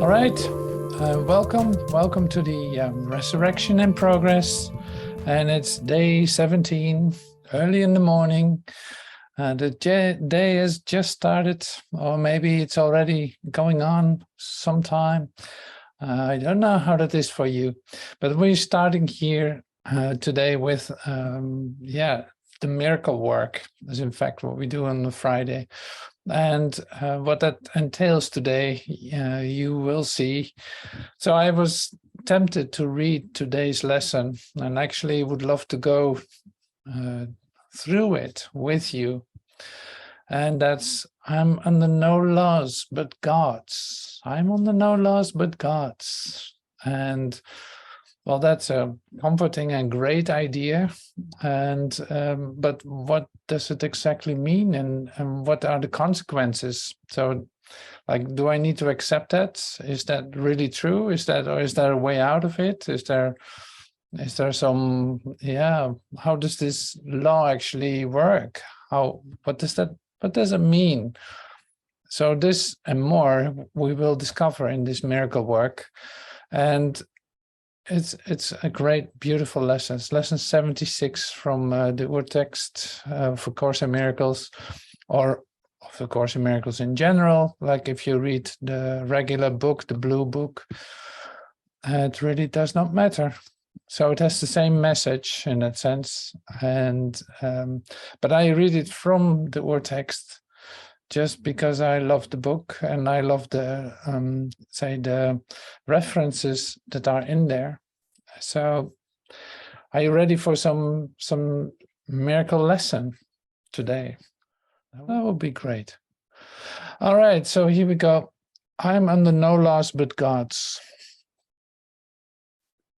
right, welcome to the Resurrection in Progress, and it's day 17, early in the morning. The day has just started, or maybe it's already going on sometime. I don't know how that is for you, but we're starting here today with, the miracle work. Is in fact what we do on the Friday. And what that entails today, you will see. So I was tempted to read today's lesson, and actually would love to go through it with you. And that's, I'm under no laws but God's. I'm under no laws but God's. And well, that's a comforting and great idea. And but what does it exactly mean, and what are the consequences? So, like, do I need to accept that? Is that really true? Is that, or is there a way out of it? Is there some, how does this law actually work? What does it mean? So this and more we will discover in this miracle work. And it's a great, beautiful lesson. It's lesson 76 from the text for Course in Miracles, or of the Course in Miracles in general. Like if you read the regular book, the blue book, it really does not matter. So it has the same message in that sense. And but I read it from the text just because I love the book, and I love the the references that are in there. So, are you ready for some miracle lesson today? That would be great. All right, so here we go. I'm under no laws but God's.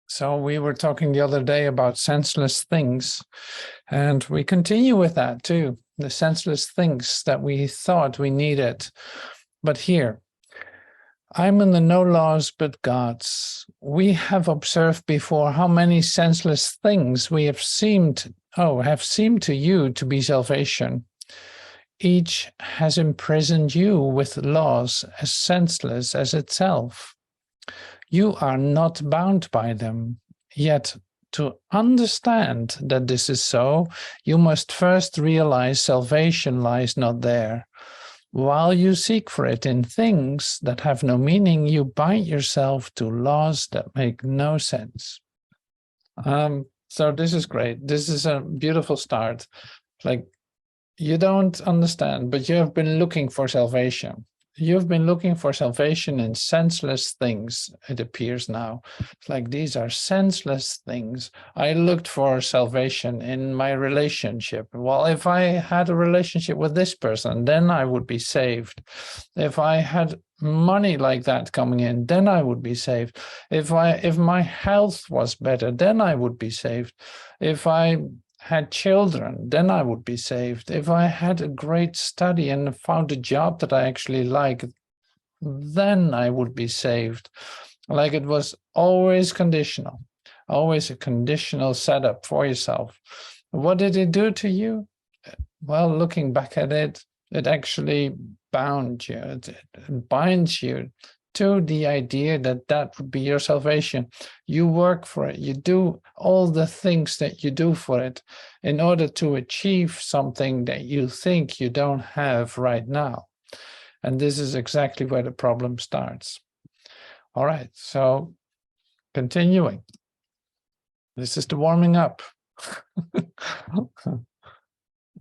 So we were talking the other day about senseless things, and we continue with that too. The senseless things that we thought we needed. But here, I'm under no laws but God's. We have observed before how many senseless things we have seemed to you to be salvation. Each has imprisoned you with laws as senseless as itself. You are not bound by them, yet to understand that this is so, you must first realize salvation lies not there. While you seek for it in things that have no meaning, you bind yourself to laws that make no sense. So this is great. This is a beautiful start. Like, you don't understand, but you have been looking for salvation. You've been looking for salvation in senseless things, it appears now. It's like, these are senseless things. I looked for salvation in my relationship. Well, if I had a relationship with this person, then I would be saved. If I had money like that coming in, then I would be saved. If my health was better, then I would be saved. If I had children, then I would be saved. If I had a great study and found a job that I actually like, then I would be saved. Like, it was always conditional, always a conditional setup for yourself. What did it do to you? Well, looking back at it, it actually bound you, it binds you to the idea that that would be your salvation. You work for it. You do all the things that you do for it in order to achieve something that you think you don't have right now. And this is exactly where the problem starts. All right, so continuing. This is the warming up.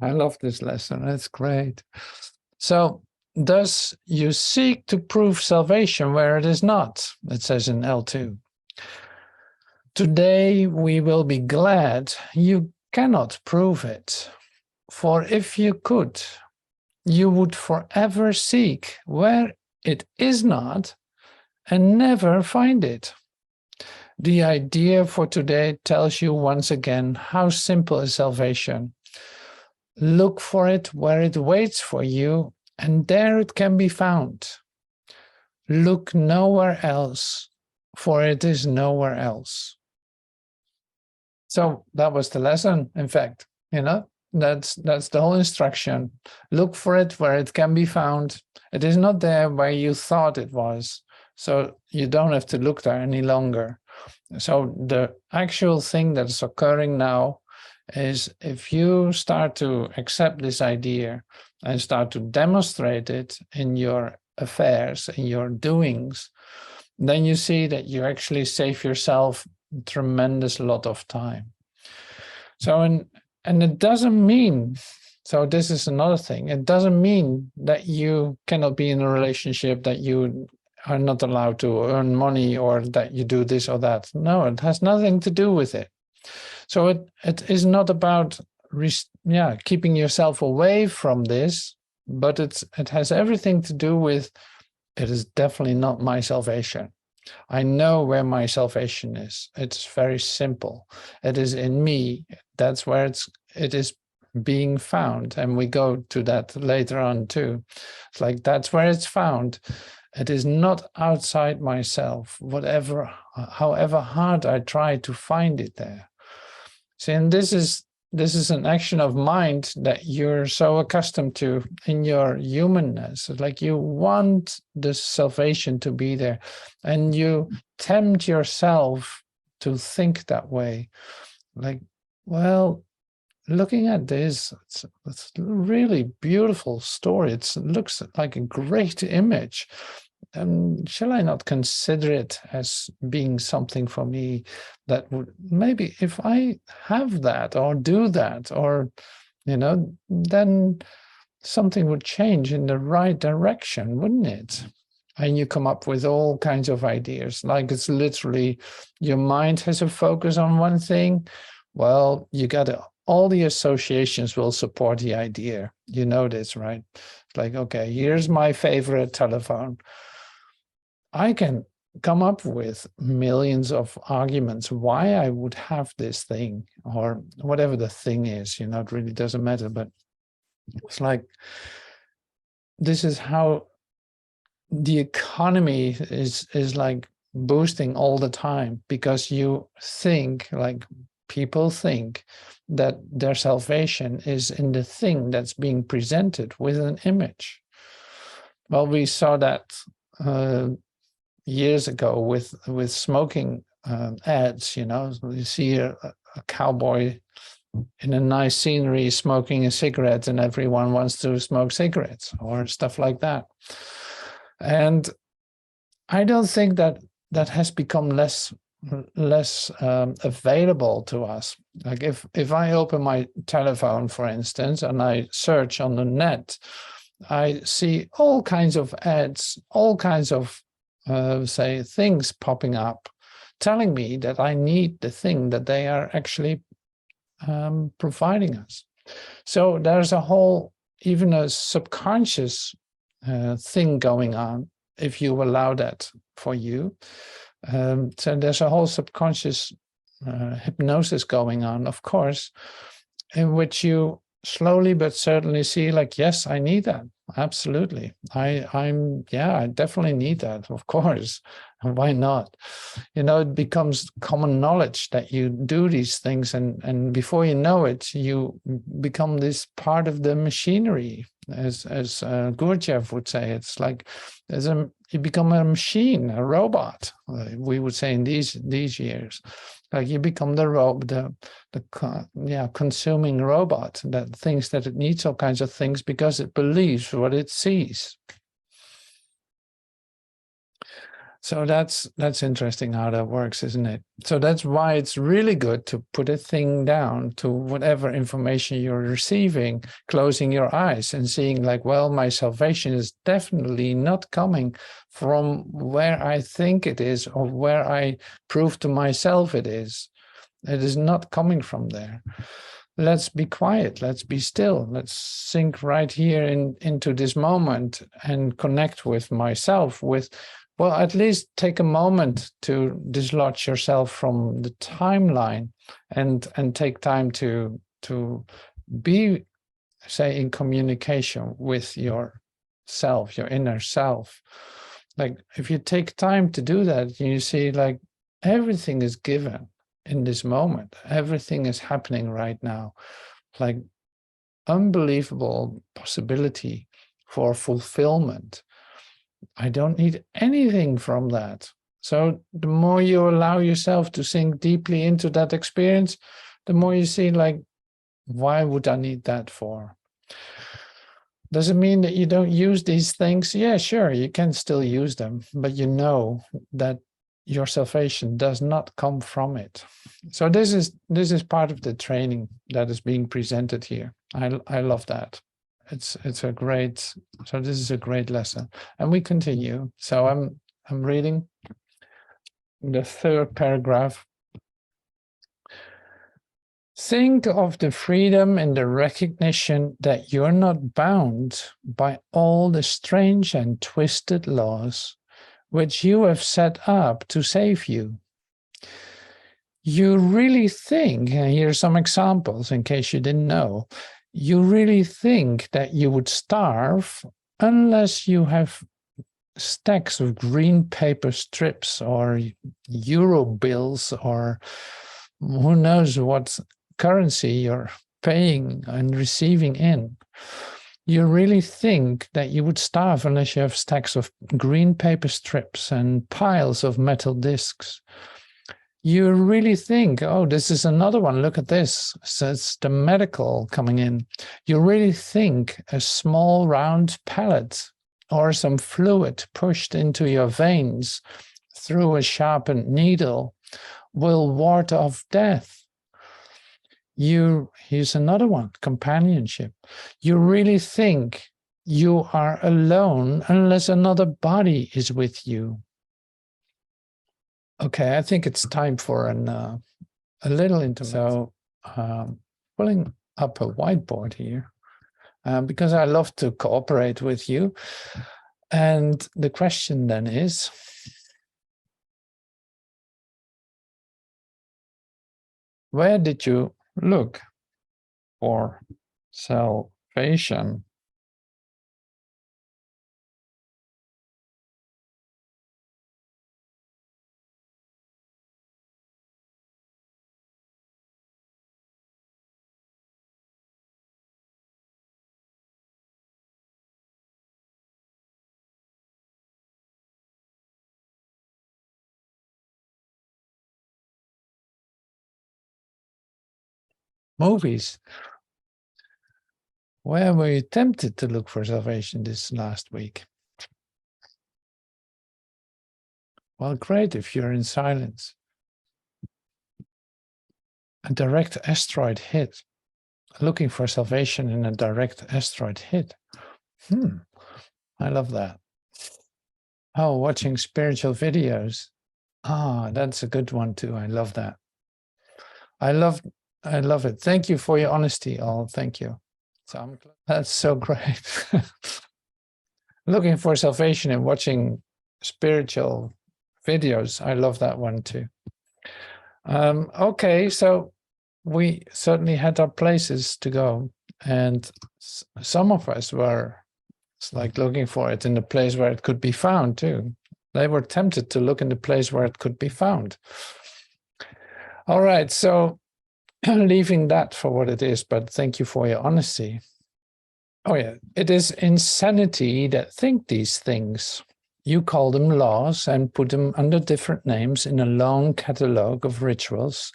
I love this lesson. It's great. So, thus you seek to prove salvation where it is not, it says in L2. Today we will be glad you cannot prove it, for if you could, you would forever seek where it is not and never find it. The idea for today tells you once again how simple is salvation. Look for it where it waits for you, and there it can be found. Look nowhere else, for it is nowhere else. So that was the lesson, in fact. That's the whole instruction. Look for it where it can be found. It is not there where you thought it was. So you don't have to look there any longer. So the actual thing that is occurring now is if you start to accept this idea and start to demonstrate it in your affairs, in your doings, then you see that you actually save yourself a tremendous lot of time. So, and it doesn't mean, so this is another thing, it doesn't mean that you cannot be in a relationship, that you are not allowed to earn money, or that you do this or that. No, it has nothing to do with it. So it is not about keeping yourself away from this, but it has everything to do with, it is definitely not my salvation. I know where my salvation is. It's very simple. It is in me. That's where it is being found. And we go to that later on too. It's like, that's where it's found. It is not outside myself, however hard I try to find it there. See, and this is an action of mind that you're so accustomed to in your humanness. It's like you want the salvation to be there, and you tempt yourself to think that way. Like, well, looking at this, it's a really beautiful story. It looks like a great image. Shall I not consider it as being something for me that would, maybe if I have that or do that, or, then something would change in the right direction, wouldn't it? And you come up with all kinds of ideas, like it's literally your mind has a focus on one thing. Well, you got to, all the associations will support the idea. You know this, right? It's like, okay, here's my favorite telephone. I can come up with millions of arguments why I would have this thing, or whatever the thing is, it really doesn't matter. But it's like, this is how the economy is like boosting all the time, because you think, like people think, that their salvation is in the thing that's being presented with an image. Well, we saw that years ago with smoking ads. You see a cowboy in a nice scenery smoking a cigarette, and everyone wants to smoke cigarettes or stuff like that. And I don't think that has become less available to us. Like if I open my telephone, for instance, and I search on the net, I see all kinds of ads, all kinds of say things popping up, telling me that I need the thing that they are actually providing us. So there's a whole, even a subconscious thing going on, if you allow that for you. So there's a whole subconscious hypnosis going on, of course, in which you slowly but certainly see, like, yes, I need that. Absolutely. I definitely need that, of course. And why not? It becomes common knowledge that you do these things, and before you know it, you become this part of the machinery, as Gurdjieff would say. It's like you become a machine, a robot, we would say in these years. Like you become the consuming robot that thinks that it needs all kinds of things because it believes what it sees. So that's interesting how that works, isn't it? So that's why it's really good to put a thing down to whatever information you're receiving, closing your eyes and seeing, like, well, my salvation is definitely not coming from where I think it is or where I prove to myself it is. It is not coming from there. Let's be quiet. Let's be still. Let's sink right here into this moment and connect with myself, well, at least take a moment to dislodge yourself from the timeline and take time to be, say, in communication with yourself, your inner self. Like if you take time to do that, you see, like, everything is given in this moment. Everything is happening right now. Like unbelievable possibility for fulfillment. I don't need anything from that. So the more you allow yourself to sink deeply into that experience, the more you see, like, why would I need that for? Does it mean that you don't use these things? Yeah, sure, you can still use them, but you know that your salvation does not come from it. So this is part of the training that is being presented here. I love that. It's a great, so this is a great lesson. And we continue. So I'm reading the third paragraph. Think of the freedom and the recognition that you're not bound by all the strange and twisted laws which you have set up to save you. You really think, and here are some examples in case you didn't know, you really think that you would starve unless you have stacks of green paper strips or euro bills or who knows what currency you're paying and receiving in. You really think that you would starve unless you have stacks of green paper strips and piles of metal discs. You really think, oh, this is another one, look at this. So it's the medical coming in. You really think a small round pellet or some fluid pushed into your veins through a sharpened needle will ward off death. Here's another one, companionship. You really think you are alone unless another body is with you. Okay, I think it's time for a little interlude. So pulling up a whiteboard here, because I love to cooperate with you. And the question then is, where did you look for salvation? Movies. Where were you tempted to look for salvation this last week? Well, great if you're in silence. A direct asteroid hit. Looking for salvation in a direct asteroid hit. I love that. Oh, watching spiritual videos. Ah, that's a good one too. I love that. I love it. Thank you for your honesty, all. Thank you. So that's so great. Looking for salvation and watching spiritual videos. I love that one too. Okay, so we certainly had our places to go, and some of us were like looking for it in the place where it could be found too. They were tempted to look in the place where it could be found. All right, so leaving that for what it is, but thank you for your honesty. Oh yeah, it is insanity that think these things. You call them laws and put them under different names in a long catalogue of rituals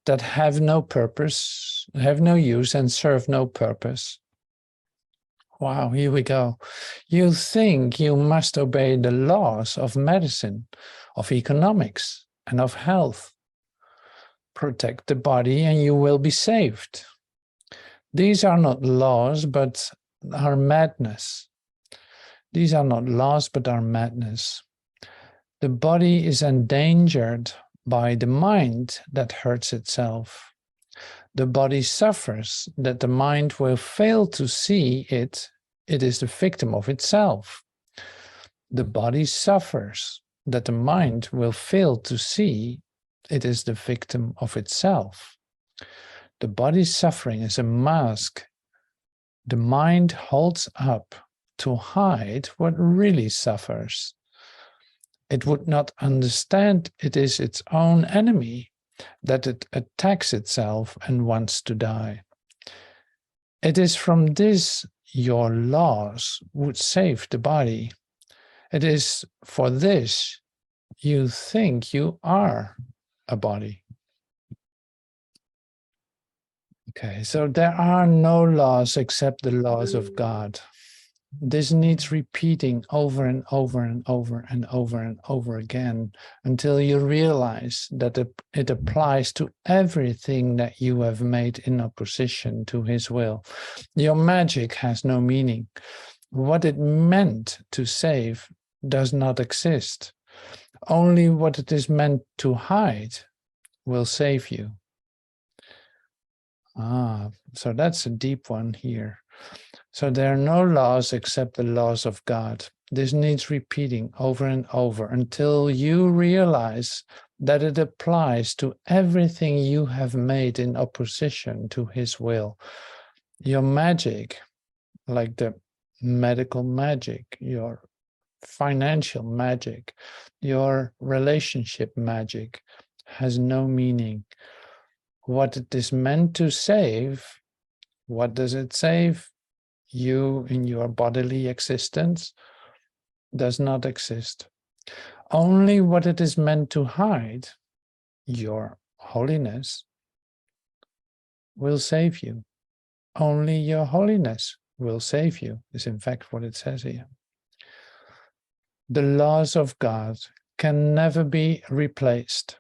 that have no purpose, have no use, and serve no purpose. Wow, here we go. You think you must obey the laws of medicine, of economics, and of health. Protect the body and you will be saved. These are not laws, but are madness. These are not laws, but are madness. The body is endangered by the mind that hurts itself. The body suffers that the mind will fail to see it is the victim of itself. The body suffers that the mind will fail to see it is the victim of itself. The body's suffering is a mask the mind holds up to hide what really suffers. It would not understand it is its own enemy, that it attacks itself and wants to die. It is from this your laws would save the body. It is for this you think you are a body. Okay, so there are no laws except the laws of God. This needs repeating over and over and over and over and over again until you realize that it applies to everything that you have made in opposition to his will. Your magic has no meaning. What it meant to save does not exist. Only what it is meant to hide will save you. So that's a deep one here. So there are no laws except the laws of God. This needs repeating over and over until you realize that it applies to everything you have made in opposition to his will. Your magic, like the medical magic, your financial magic, your relationship magic, has no meaning. What it is meant to save, what does it save? You in your bodily existence does not exist. Only what it is meant to hide, your holiness, will save you. Only your holiness will save you, is in fact what it says here. The laws of God can never be replaced.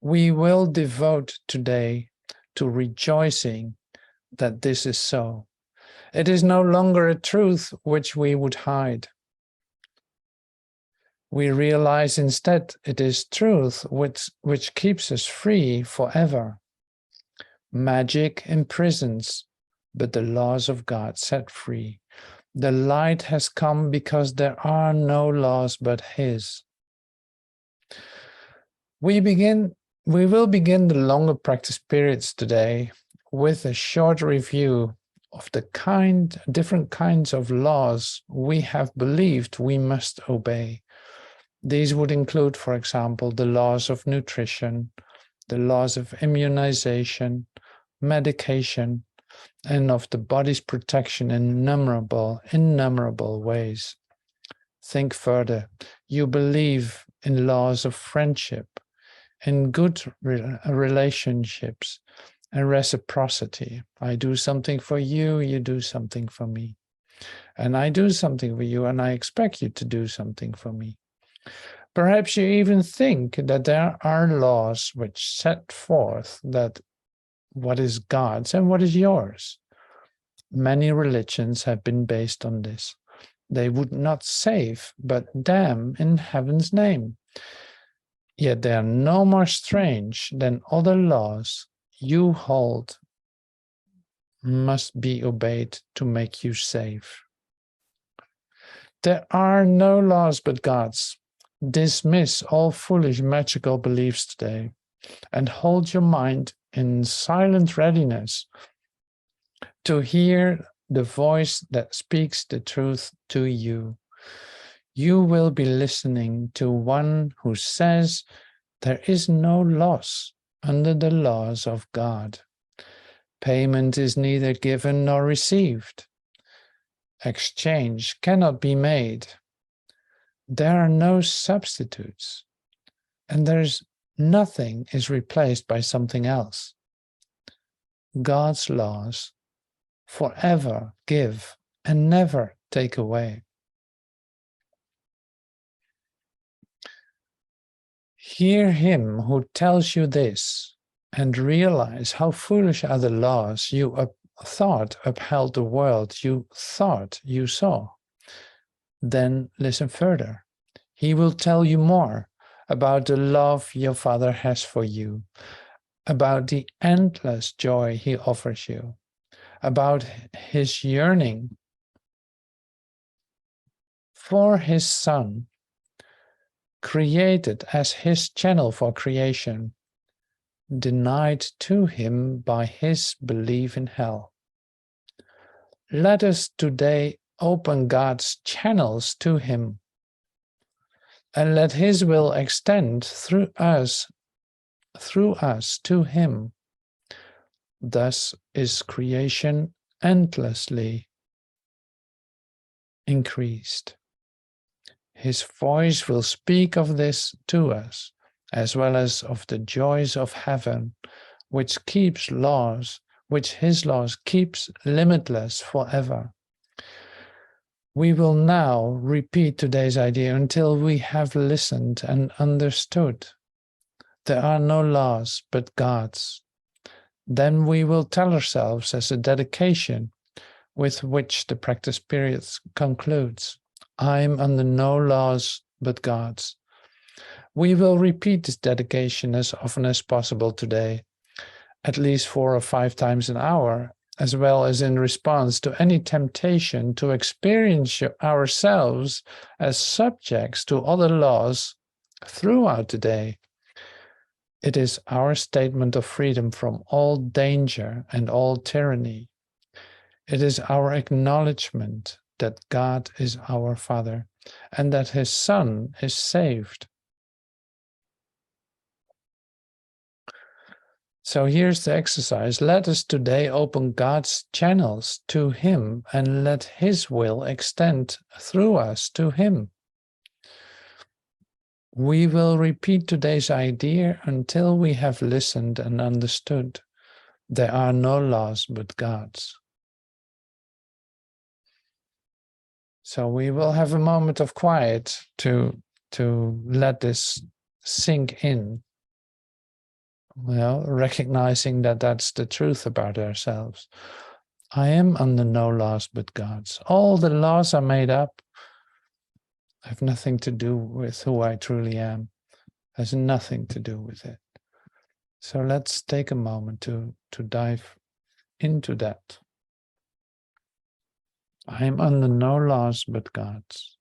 We will devote today to rejoicing that this is so. It is no longer a truth which we would hide. We realize instead it is truth which keeps us free forever. Magic imprisons, but the laws of God set free. The light has come because there are no laws but his. We will begin the longer practice periods today with a short review of the different kinds of laws we have believed we must obey. These would include, for example, the laws of nutrition, the laws of immunization, medication, and of the body's protection in innumerable ways. Think further. You believe in laws of friendship, in good relationships, and reciprocity. I do something for you, you do something for me. And I do something for you, and I expect you to do something for me. Perhaps you even think that there are laws which set forth that what is God's and what is yours. Many religions have been based on this. They would not save, but damn in heaven's name. Yet they are no more strange than other laws you hold must be obeyed to make you safe. There are no laws but God's. Dismiss all foolish magical beliefs today and hold your mind in silent readiness to hear the voice that speaks the truth to you. You will be listening to one who says there is no loss under the laws of God. Payment is neither given nor received. Exchange cannot be made. There are no substitutes, and nothing is replaced by something else. God's laws forever give and never take away. Hear him who tells you this and realize how foolish are the laws you thought upheld the world you thought you saw. Then listen further. He will tell you more about the love your Father has for you, about the endless joy he offers you, about his yearning for his Son, created as his channel for creation, denied to him by his belief in hell. Let us today open God's channels to him, and let his will extend through us to him. Thus is creation endlessly increased. His voice will speak of this to us, as well as of the joys of heaven, which keeps laws, which his laws keeps limitless forever. We will now repeat today's idea until we have listened and understood. There are no laws but God's. Then we will tell ourselves as a dedication with which the practice period concludes. I'm under no laws but God's. We will repeat this dedication as often as possible today, at least 4 or 5 times an hour, as well as in response to any temptation to experience ourselves as subjects to other laws throughout the day. It is our statement of freedom from all danger and all tyranny. It is our acknowledgement that God is our Father and that his Son is saved. So here's the exercise. Let us today open God's channels to him and let his will extend through us to him. We will repeat today's idea until we have listened and understood. There are no laws but God's. So we will have a moment of quiet to let this sink in. Well, recognizing that that's the truth about ourselves. I am under no laws but God's. All the laws are made up. Have nothing to do with who I truly am. Has nothing to do with it. So let's take a moment to dive into that. I am under no laws but God's.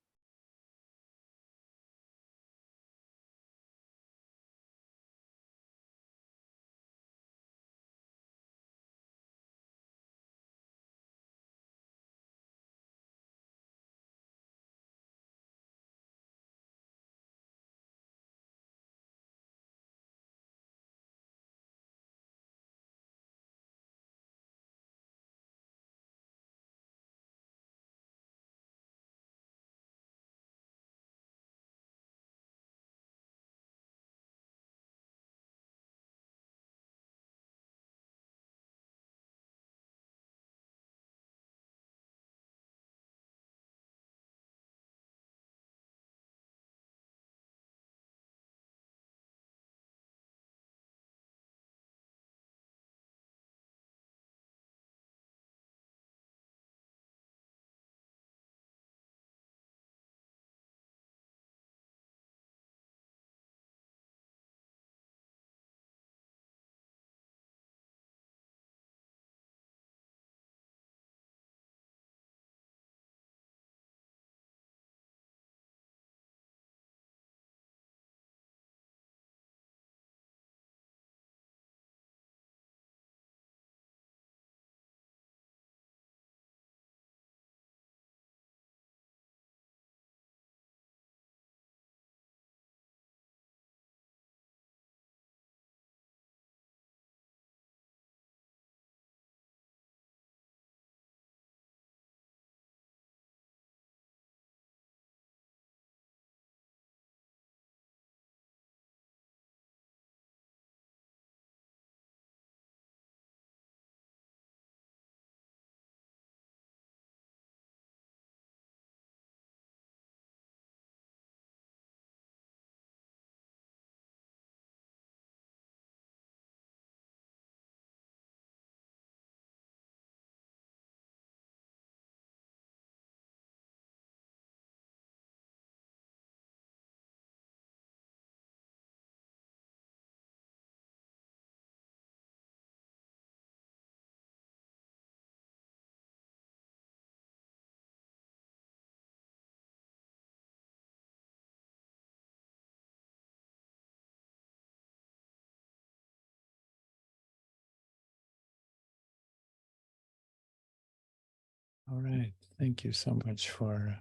All right. Thank you so much for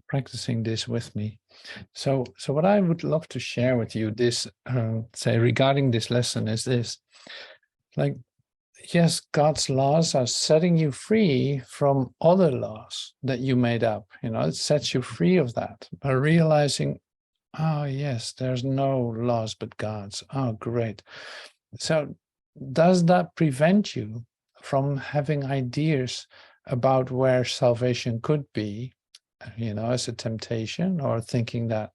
practicing this with me. So what I would love to share with you this, say regarding this lesson is this, like yes, God's laws are setting you free from other laws that you made up. It sets you free of that by realizing, oh, yes, there's no laws but God's. Oh, great. So does that prevent you from having ideas about where salvation could be, as a temptation, or thinking that,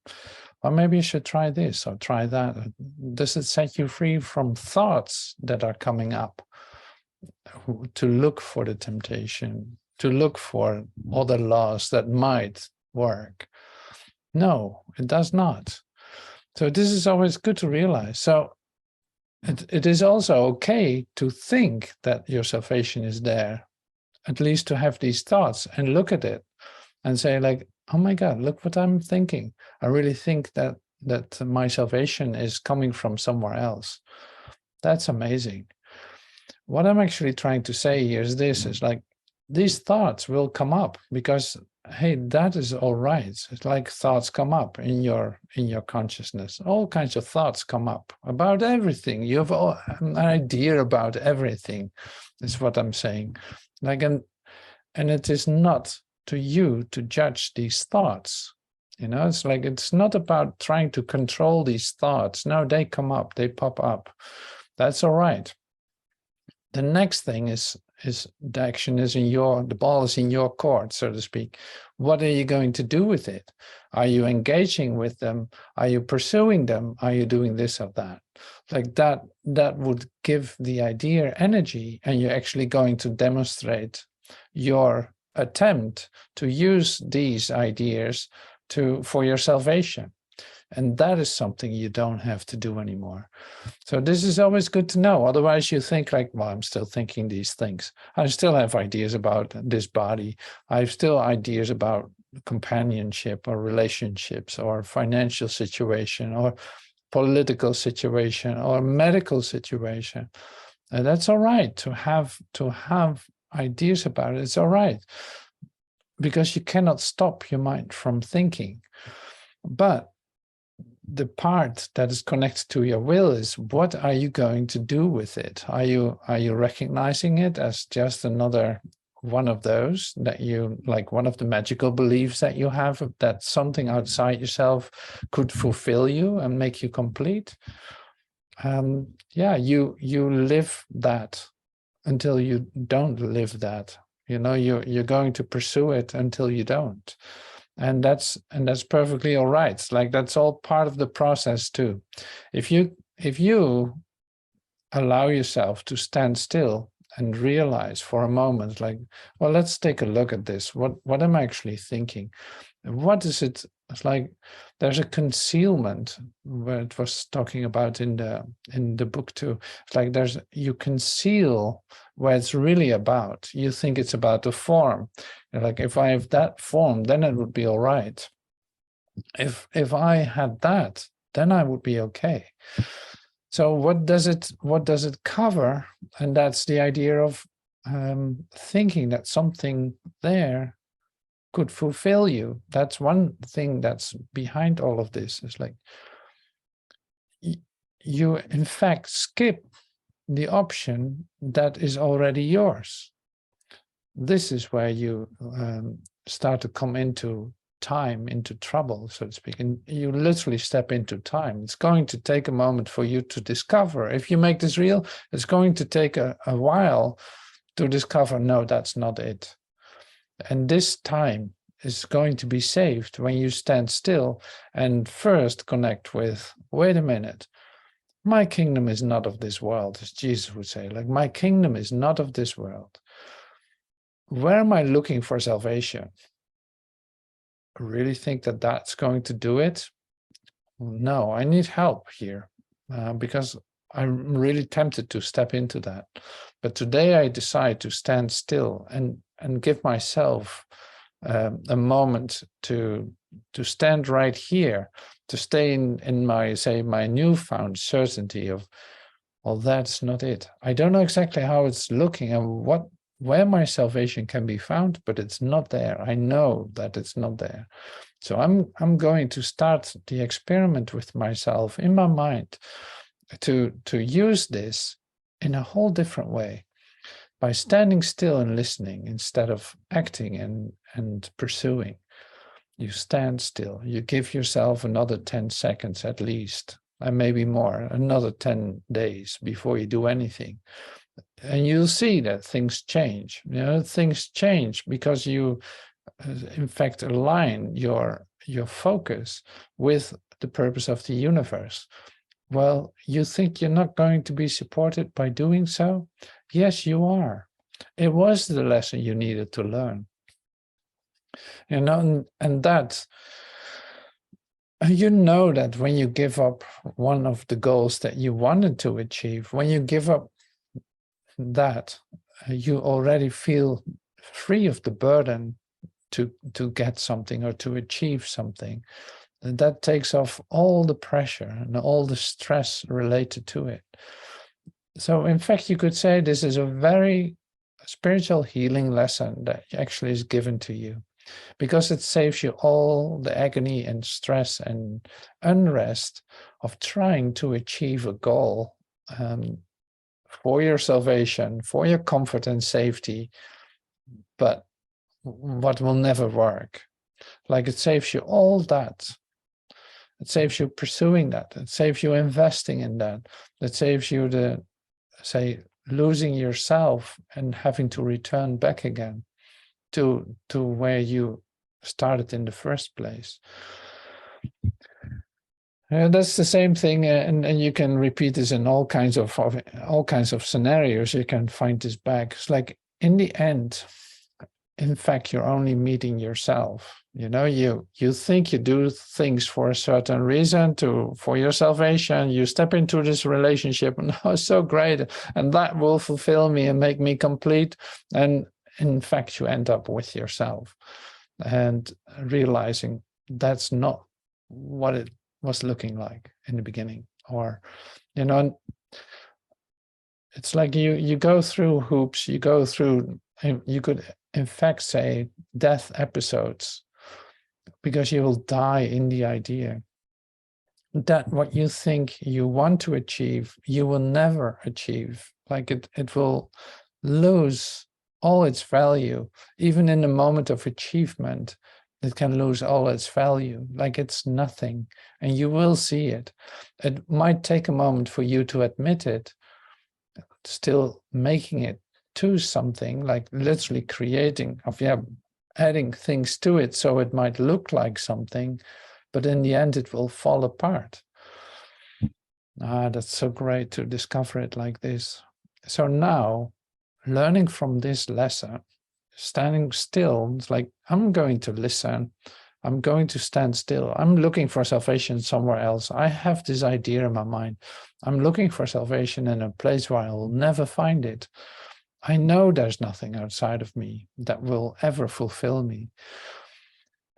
well, maybe you should try this or try that? Does it set you free from thoughts that are coming up to look for the temptation, to look for other laws that might work? No, it does not. So this is always good to realize. So it is also okay to think that your salvation is there, at least to have these thoughts and look at it and say, like, oh my God, look what I'm thinking. I really think that my salvation is coming from somewhere else. That's amazing. What I'm actually trying to say here is this, is like, these thoughts will come up because, hey, that is all right. It's like thoughts come up in your consciousness. All kinds of thoughts come up about everything. You have an idea about everything, is what I'm saying. Like, and it is not to you to judge these thoughts. It's like, it's not about trying to control these thoughts. No, they come up, they pop up. That's all right. The next thing is the action is the ball is in your court, so to speak. What are you going to do with it? Are you engaging with them? Are you pursuing them? Are you doing this or that? Like that would give the idea energy, and you're actually going to demonstrate your attempt to use these ideas for your salvation. And that is something you don't have to do anymore. So this is always good to know. Otherwise you think like, well, I'm still thinking these things. I still have ideas about this body. I have still ideas about companionship or relationships or financial situation or political situation or medical situation. And that's all right to have ideas about it. It's all right, because you cannot stop your mind from thinking. But the part that is connected to your will is, what are you going to do with it? Are you recognizing it as just another one of those that you, like one of the magical beliefs that you have, that something outside yourself could fulfill you and make you complete? Yeah, you live that until you don't live that. You're going to pursue it until you don't. And that's perfectly all right. Like, that's all part of the process too. If you allow yourself to stand still and realize for a moment, like, well, let's take a look at this. What am I actually thinking? What is it? It's like there's a concealment where it was talking about in the book too. It's like you conceal where it's really about. You think it's about the form. You're like, if I have that form, then it would be all right. If I had that, then I would be okay. So what does it cover? And that's the idea of thinking that something there could fulfill you. That's one thing that's behind all of this. Is like, you in fact skip the option that is already yours. This is where you start to come into time, into trouble, so to speak, and you literally step into time. It's going to take a moment for you to discover. If you make this real, it's going to take a while to discover, no, that's not it. And this time is going to be saved when you stand still and first connect with, wait a minute, my kingdom is not of this world, as Jesus would say. Like, my kingdom is not of this world. Where am I looking for salvation? I really think that that's going to do it? No, I need help here, because I'm really tempted to step into that. But today I decide to stand still and give myself a moment to stand right here, to stay in my newfound certainty of, well, that's not it. I don't know exactly how it's looking and where my salvation can be found, but it's not there. I know that it's not there. So I'm going to start the experiment with myself in my mind to use this in a whole different way. by standing still and listening instead of acting and pursuing. You stand still, you give yourself another 10 seconds at least, and maybe more, another 10 days before you do anything. And you'll see that things change. Things change because you, in fact, align your focus with the purpose of the universe. Well, you think you're not going to be supported by doing so? Yes, you are. It was the lesson you needed to learn. And that, that when you give up one of the goals that you wanted to achieve, when you give up that, you already feel free of the burden to get something or to achieve something. And that takes off all the pressure and all the stress related to it. So in fact, you could say this is a very spiritual healing lesson that actually is given to you, because it saves you all the agony and stress and unrest of trying to achieve a goal for your salvation, for your comfort and safety, but what will never work. Like, it saves you all that. It saves you pursuing that. It saves you investing in that. It saves you the, say, losing yourself and having to return back again to where you started in the first place. That's the same thing, and you can repeat this in all kinds of scenarios. You can find this back. It's like, in the end, in fact, you're only meeting yourself. You think you do things for a certain reason, for your salvation. You step into this relationship, and oh, it's so great, and that will fulfill me and make me complete. And in fact, you end up with yourself and realizing that's not what it was looking like in the beginning. Or, it's like you go through hoops, you could in fact say death episodes, because you will die in the idea that what you think you want to achieve, you will never achieve. Like, it will lose all its value. Even in the moment of achievement, it can lose all its value, like it's nothing, and you will see it. It might take a moment for you to admit it, still making it to something, like literally adding things to it so it might look like something, but in the end it will fall apart. That's so great to discover it like this. So now, learning from this lesson, standing still, it's like, I'm going to listen, I'm going to stand still. I'm looking for salvation somewhere else. I have this idea in my mind. I'm looking for salvation in a place where I will never find it. I know there's nothing outside of me that will ever fulfill me.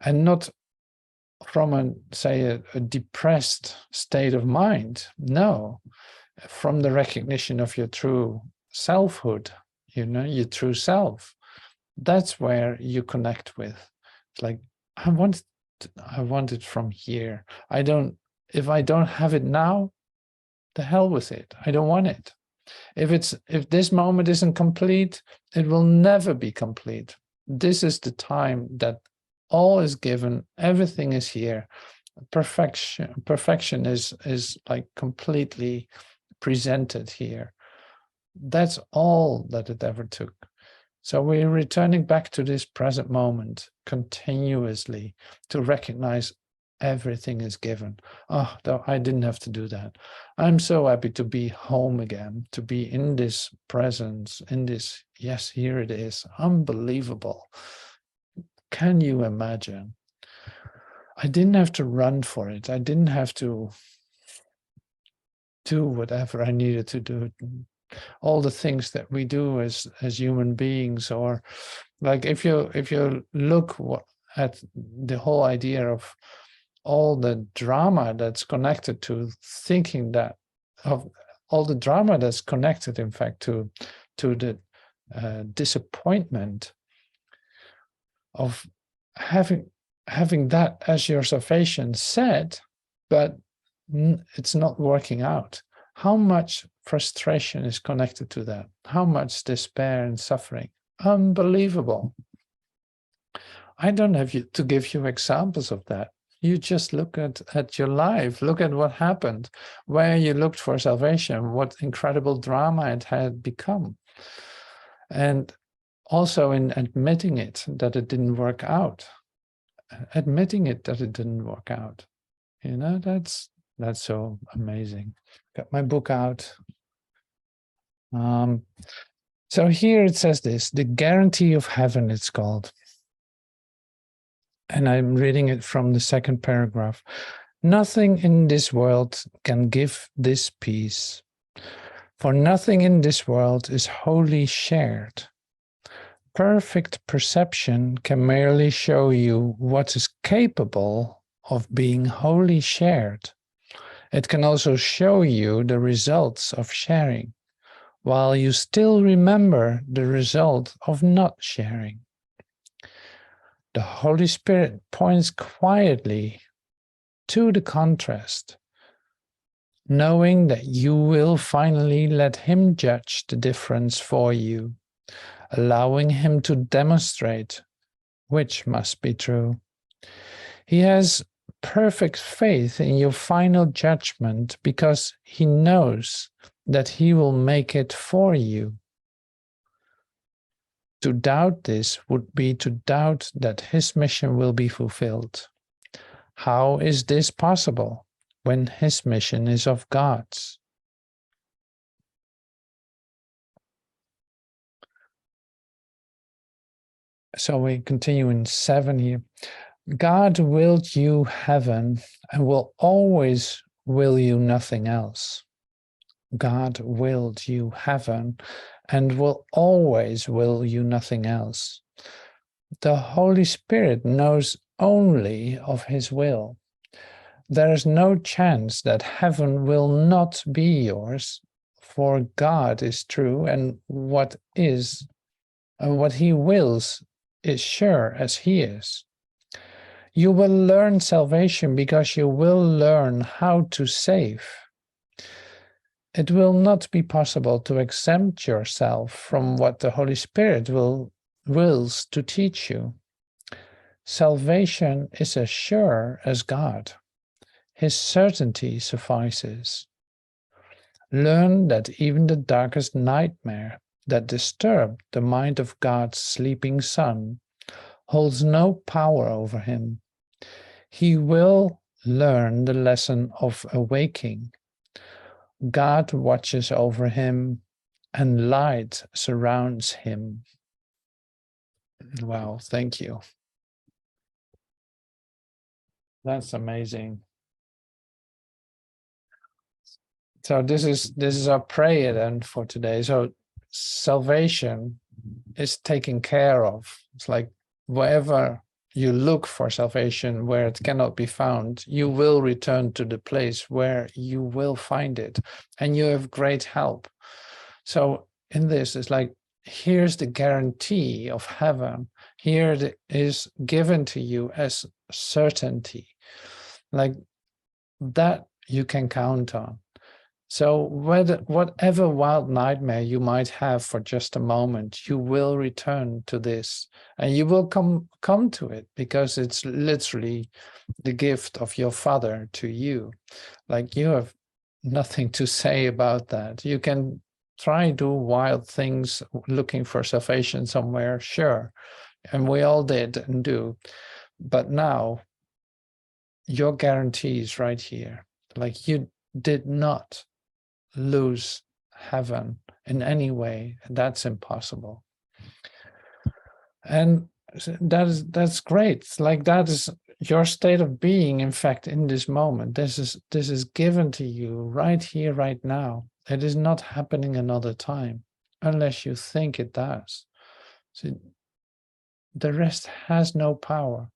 And not from a depressed state of mind. No, from the recognition of your true selfhood, your true self. That's where you connect with. It's like, I want it from here. If I don't have it now, the hell with it. I don't want it. If this moment isn't complete, it will never be complete. This is the time that all is given, everything is here. Perfection is like completely presented here. That's all that it ever took. So we're returning back to this present moment continuously to recognize everything is given. Oh, I didn't have to do that. I'm so happy to be home again, to be in this presence, in this, yes, here it is. Unbelievable. Can you imagine? I didn't have to run for it. I didn't have to do whatever I needed to do. All the things that we do as human beings, or like if you look at the whole idea of all the drama that's connected to thinking that, of all the drama that's connected, in fact, to the disappointment of having that as your salvation set, but it's not working out. How much frustration is connected to that? How much despair and suffering? Unbelievable. I don't have to give you examples of that. You just look at your life, look at what happened, where you looked for salvation, what incredible drama it had become. And also in admitting it, that it didn't work out. Admitting it that it didn't work out. You know, that's so amazing. Got my book out. So here it says this, the guarantee of heaven, it's called. And I'm reading it from the second paragraph. Nothing in this world can give this peace, for nothing in this world is wholly shared. Perfect perception can merely show you what is capable of being wholly shared. It can also show you the results of sharing, while you still remember the result of not sharing. The Holy Spirit points quietly to the contrast, knowing that you will finally let him judge the difference for you, allowing him to demonstrate which must be true. He has perfect faith in your final judgment because he knows that he will make it for you. To doubt this would be to doubt that his mission will be fulfilled. How is this possible when his mission is of God's? So we continue in 7 here. God willed you heaven and will always will you nothing else. God willed you heaven and will always will you nothing else. The Holy Spirit knows only of his will. There is no chance that heaven will not be yours, for God is true, and what he wills is sure as he is. You will learn salvation because you will learn how to save. It will not be possible to exempt yourself from what the Holy Spirit wills to teach you. Salvation is as sure as God. His certainty suffices. Learn that even the darkest nightmare that disturbed the mind of God's sleeping Son holds no power over him. He will learn the lesson of awaking. God watches over him and light surrounds him. Wow, thank you. That's amazing. So this is our prayer then for today. So salvation is taken care of. It's like wherever you look for salvation, where it cannot be found, you will return to the place where you will find it, and you have great help. So in this, it's like, here's the guarantee of heaven. Here it is given to you as certainty, like that you can count on. So whatever wild nightmare you might have for just a moment, you will return to this, and you will come to it, because it's literally the gift of your Father to you. Like, you have nothing to say about that. You can try do wild things looking for salvation somewhere, sure, and we all did and do, but now your guarantee is right here. Like, you did not lose heaven in any way. That's impossible. And that's great. Like, that is your state of being, in fact, in this moment. This is given to you right here, right now. It is not happening another time, unless you think it does. So the rest has no power.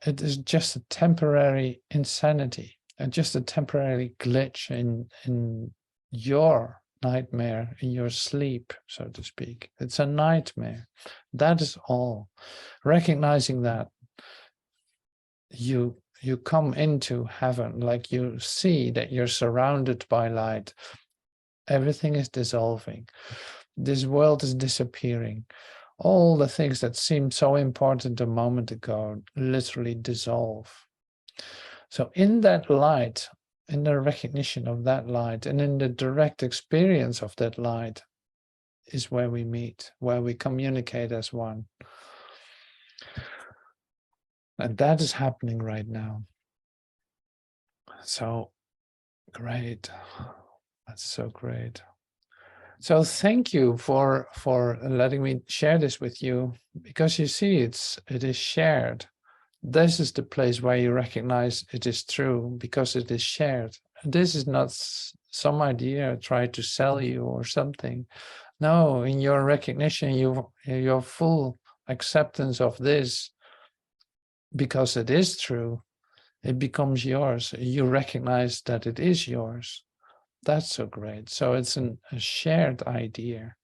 It is just a temporary insanity, and just a temporary glitch in your nightmare, in your sleep, so to speak. It's a nightmare. That is all. Recognizing that, you come into heaven, like you see that you're surrounded by light, Everything is dissolving. This world is disappearing. All the things that seemed so important a moment ago literally dissolve. So in that light, in the recognition of that light, and in the direct experience of that light, is where we meet, where we communicate as one. And that is happening right now. So great. That's so great. So thank you for letting me share this with you, because you see, it is shared. This is the place where you recognize it is true, because it is shared. This is not some idea tried to sell you or something. No, in your recognition, your full acceptance of this, because it is true, it becomes yours. You recognize that it is yours. That's so great. So it's a shared idea.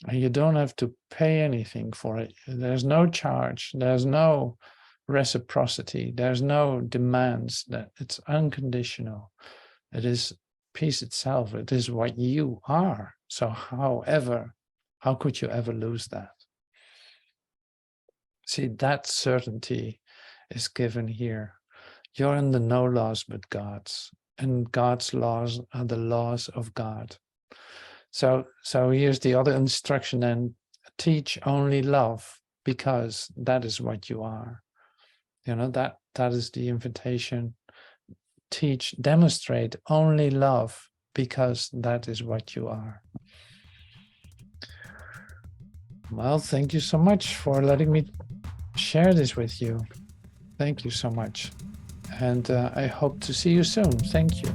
And you don't have to pay anything for it. There's no charge. There's no reciprocity. There's no demands. That it's unconditional. It is peace itself. It is what you are. So how could you ever lose that? See, that certainty is given here. You're in the no laws but God's, and God's laws are the laws of God. So here's the other instruction then: teach only love, because that is what you are. You know, that is the invitation. Teach, demonstrate only love, because that is what you are. Well, thank you so much for letting me share this with you. Thank you so much. And I hope to see you soon. Thank you.